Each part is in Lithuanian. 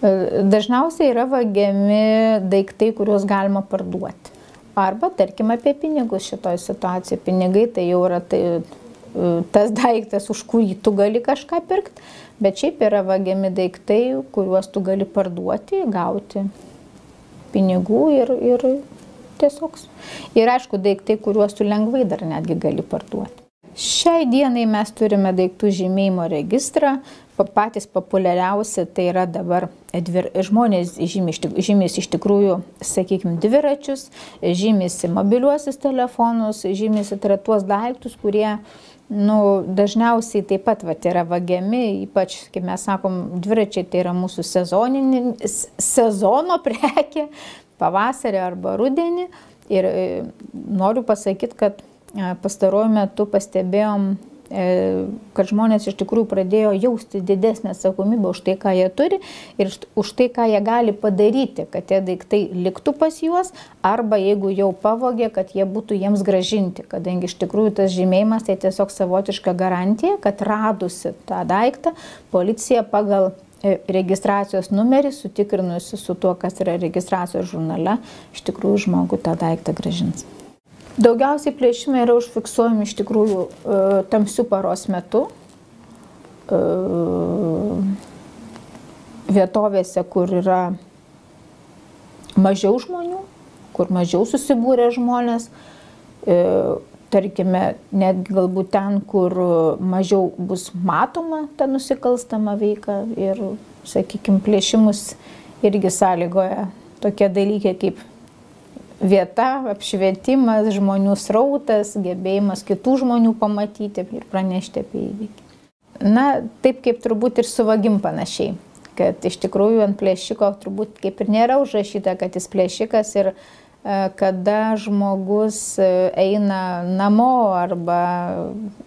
Dažniausiai yra vagiami daiktai, kuriuos galima parduoti. Arba, tarkim, apie pinigus šitoje situacijoje. Pinigai tai jau yra tas daiktas, už kurį tu gali kažką pirkti, bet šiaip yra vagiami daiktai, kuriuos tu gali parduoti, gauti pinigų ir tiesiog. Ir aišku, daiktai, kuriuos tu lengvai dar netgi gali parduoti. Šiai dienai mes turime daiktų žymėjimo registrą. Patys populiariausi tai yra dabar žmonės žymės iš tikrųjų, sakykime, dviračius, žymėsi mobiliuosius telefonus, žymėsi tai yra tuos daiktus, kurie dažniausiai taip pat yra vagiami, ypač, kaip mes sakom, dviračiai tai yra mūsų sezono prekė, pavasarį arba rudenį. Ir noriu pasakyti, kad pastaruoju metu pastebėjom, kad žmonės iš tikrųjų pradėjo jausti didesnę atsakomybę už tai, ką jie turi ir už tai, ką jie gali padaryti, kad tie daiktai liktų pas juos, arba jeigu jau pavogė, kad jie būtų jiems gražinti, kadangi iš tikrųjų tas žymėjimas tai tiesiog savotiška garantija, kad radusi tą daiktą, policija pagal registracijos numerį, sutikrinusi su tuo, kas yra registracijos žurnale, iš tikrųjų žmogui tą daiktą gražins. Daugiausiai plėšimai yra užfiksuojami iš tikrųjų tamsiu paros metu, vietovėse, kur yra mažiau žmonių, kur mažiau susibūrė žmonės, tarkime, net galbūt ten, kur mažiau bus matoma ta nusikalstama veika ir, sakykime, plėšimus irgi sąlygoja tokie dalykai kaip vieta, apšvietimas, žmonių srautas, gebėjimas kitų žmonių pamatyti ir pranešti apie įvykį. Na, taip kaip turbūt ir su vagim panašiai, kad iš tikrųjų ant plėšiko turbūt kaip ir nėra užrašyta, kad jis plėšikas ir kada žmogus eina namo arba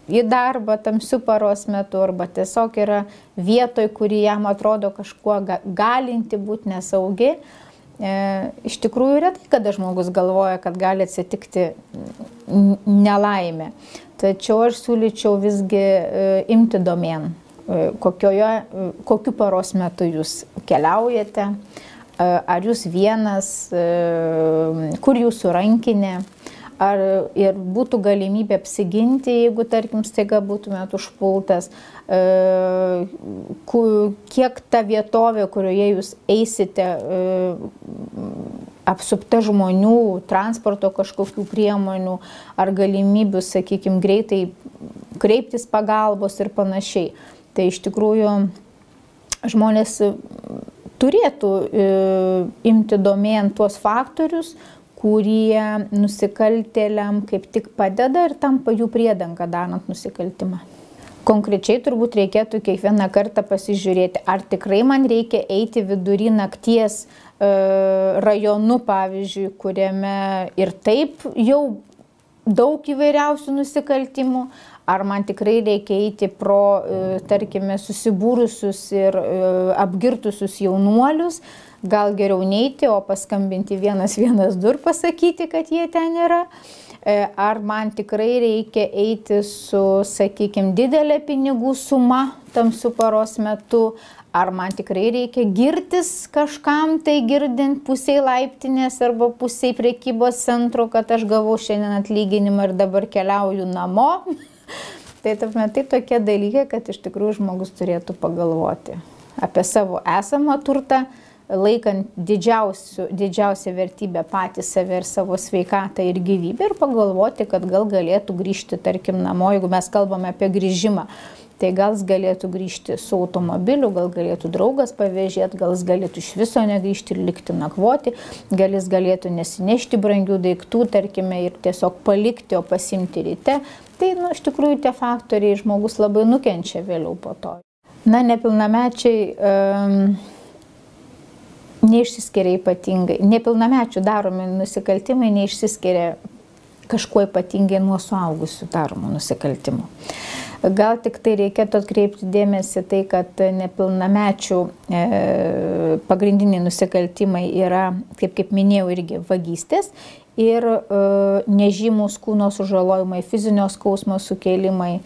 į darbą tamsiu paros metu, arba tiesiog yra vietoj, kuri jam atrodo kažkuo galinti būti nesaugi. Iš tikrųjų retai, kada žmogus galvoja, kad gali atsitikti nelaimė. Tačiau aš siūlyčiau visgi imti domėn, kokiu paros metu jūs keliaujate, ar jūs vienas, kur jūsų rankinė, ir būtų galimybė apsiginti, jeigu, tarkim, staiga būtumėt užpultas, kiek ta vietovė, kurioje jūs eisite, apsupta žmonių, transporto kažkokių priemonių, ar galimybių, sakykime, greitai kreiptis pagalbos ir panašiai. Tai iš tikrųjų žmonės turėtų imti domėn tuos faktorius, kurie nusikaltėliam kaip tik padeda ir tampa jų priedanga darant nusikaltimą. Konkrečiai turbūt reikėtų kiekvieną kartą pasižiūrėti, ar tikrai man reikia eiti vidury nakties rajonu, pavyzdžiui, kuriame ir taip jau daug įvairiausių nusikaltimų, ar man tikrai reikia eiti pro, tarkime, susibūrusius ir apgirtusius jaunuolius, gal geriau neiti, o paskambinti 112 ir pasakyti, kad jie ten yra. Ar man tikrai reikia eiti su, sakykime, didelė pinigų suma tamsiu paros metu, ar man tikrai reikia girtis kažkam, tai girdint pusiai laiptinės arba pusiai prekybos centro, kad aš gavau šiandien atlyginimą ir dabar keliauju namo. Tai tokie dalykai, kad iš tikrųjų žmogus turėtų pagalvoti apie savo esamą turtą, laikant didžiausią vertybę patį save ir savo sveikatą ir gyvybę ir pagalvoti, kad gal galėtų grįžti, tarkim, namo, jeigu mes kalbame apie grįžimą, tai gal jis galėtų grįžti su automobiliu, gal galėtų draugas pavėžėti, gal jis galėtų iš viso negrįžti ir likti nakvoti, gal jis galėtų nesinešti brangių daiktų, tarkime, ir tiesiog palikti, o pasimti ryte. Tai, iš tikrųjų, tie faktoriai žmogus labai nukenčia vėliau po to. Na, nepilnamečiai neišsiskiria ypatingai. Nepilnamečių daromi nusikaltimai neišsiskiria kažkuo ypatingai nuo suaugusių daromų nusikaltimų. Gal tik tai reikėtų atkreipti dėmesį tai, kad nepilnamečių pagrindiniai nusikaltimai yra, kaip minėjau, irgi vagystės ir nežymūs kūno sužalojimai, fizinio skausmo sukėlimai,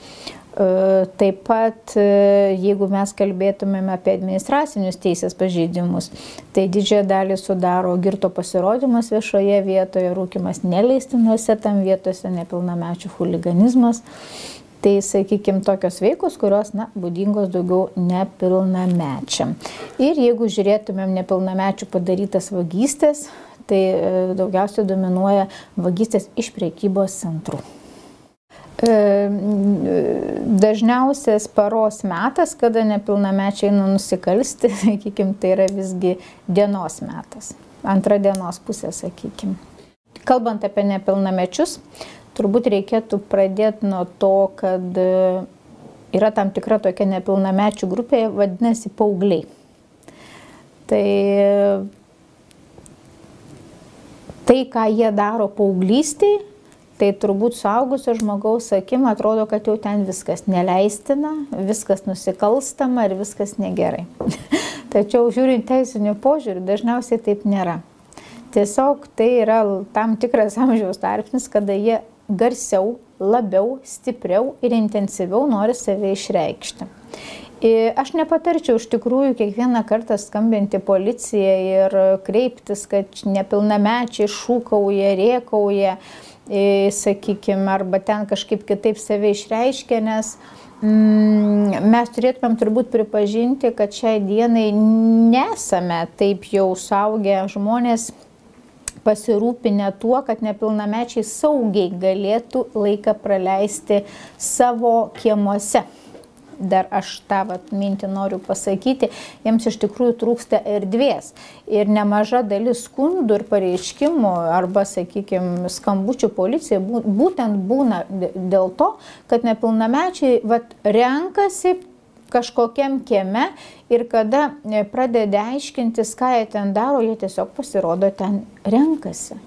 Taip pat, jeigu mes kalbėtumėm apie administracinius teisės pažeidimus, tai didžiąją dalį sudaro girto pasirodymas viešoje vietoje, rūkymas neleistinuose tam vietose, nepilnamečių chuliganizmas. Tai, sakykime, tokios veikos, kurios, būdingos daugiau nepilnamečiam. Ir jeigu žiūrėtumėm nepilnamečių padarytas vagystės, tai daugiausiai dominuoja vagystės iš prekybos centrų. Dažniausias paros metas, kada nepilnamečiai eina nusikalsti, sakykime, tai yra visgi dienos metas, antra dienos pusė, sakykime. Kalbant apie nepilnamečius, turbūt reikėtų pradėti nuo to, kad yra tam tikra tokia nepilnamečių grupė, vadinasi paaugliai. Tai, ką jie daro paauglystėje, tai turbūt suaugusio žmogaus akim atrodo, kad jau ten viskas neleistina, viskas nusikalstama ir viskas negerai. Tačiau žiūrint teisiniu požiūriu, dažniausiai taip nėra. Tiesiog tai yra tam tikras amžiaus tarpsnis, kada jie garsiau, labiau, stipriau ir intensyviau nori save išreikšti. Aš nepatarčiau iš tikrųjų kiekvieną kartą skambinti policijai ir kreiptis, kad nepilnamečiai šūkauja, rėkauja, sakykime, arba ten kažkaip kitaip save išreiškia, nes mes turėtumėm turbūt pripažinti, kad šiai dienai nesame taip jau suaugę žmonės pasirūpinę tuo, kad nepilnamečiai saugiai galėtų laiką praleisti savo kiemuose. Dar aš tą mintį noriu pasakyti, jiems iš tikrųjų trūksta erdvės. Ir nemaža dalis skundų ir pareiškimų arba, sakykime, skambučių policijai būtent būna dėl to, kad nepilnamečiai renkasi kažkokiam kieme ir kada pradeda aiškintis, ką jie ten daro, jie tiesiog pasirodo ten renkasi.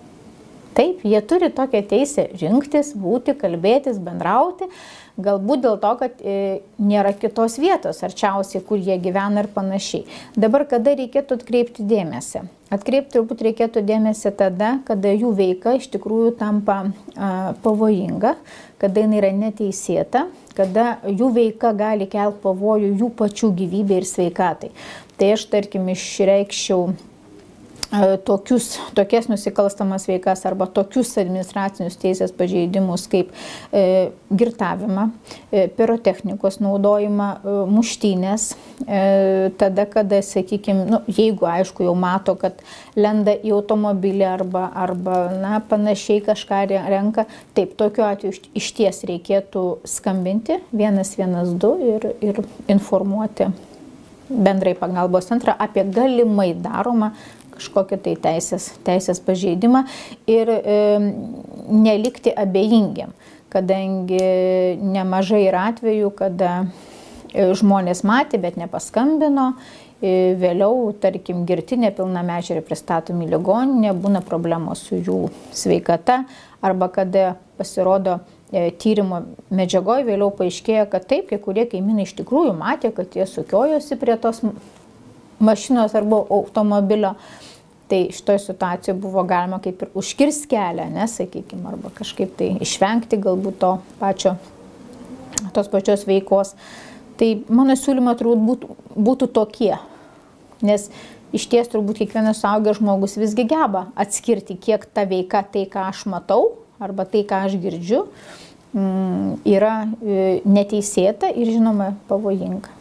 Taip, jie turi tokią teisę rinktis, būti, kalbėtis, bendrauti, galbūt dėl to, kad nėra kitos vietos arčiausiai, kur jie gyvena ir panašiai. Dabar kada reikėtų atkreipti dėmesį? Atkreipti turbūt reikėtų dėmesį tada, kada jų veika iš tikrųjų tampa pavojinga, kada jinai yra neteisėta, kada jų veika gali kelti pavojų jų pačių gyvybei ir sveikatai. Tai aš, tarkim, išreikščiau tokias nusikalstamas veikas arba tokius administracinius teisės pažeidimus kaip girtavimą, pirotechnikos naudojimą, muštynės, tada, kada, sakykime, jeigu aišku jau mato, kad lenda į automobilį arba panašiai kažką renka, taip, tokiu atveju išties reikėtų skambinti 112 ir informuoti bendrai pagalbos centrą apie galimai daromą kažkokį tai teisės pažeidimą ir nelikti abejingiam, kadangi nemažai yra atvejų, kada žmonės matė, bet nepaskambino, vėliau, tarkim, girti nepilnamečiai yra pristatomi į ligoninę, būna problemos su jų sveikata, arba kada pasirodo tyrimo medžiagoje, vėliau paaiškėjo, kad taip, kai kurie kaimynai iš tikrųjų matė, kad jie sukiojosi prie tos mašinos arba automobilio, tai šitoje situacijoje buvo galima kaip ir užkirsti kelią, sakykime, arba kažkaip tai išvengti galbūt tos pačios veikos. Tai mano siūlymai turbūt būtų tokie, nes iš ties turbūt kiekvienas suaugęs žmogus visgi geba atskirti, kiek ta veika, tai ką aš matau, arba tai, ką aš girdžiu, yra neteisėta ir žinoma pavojinga.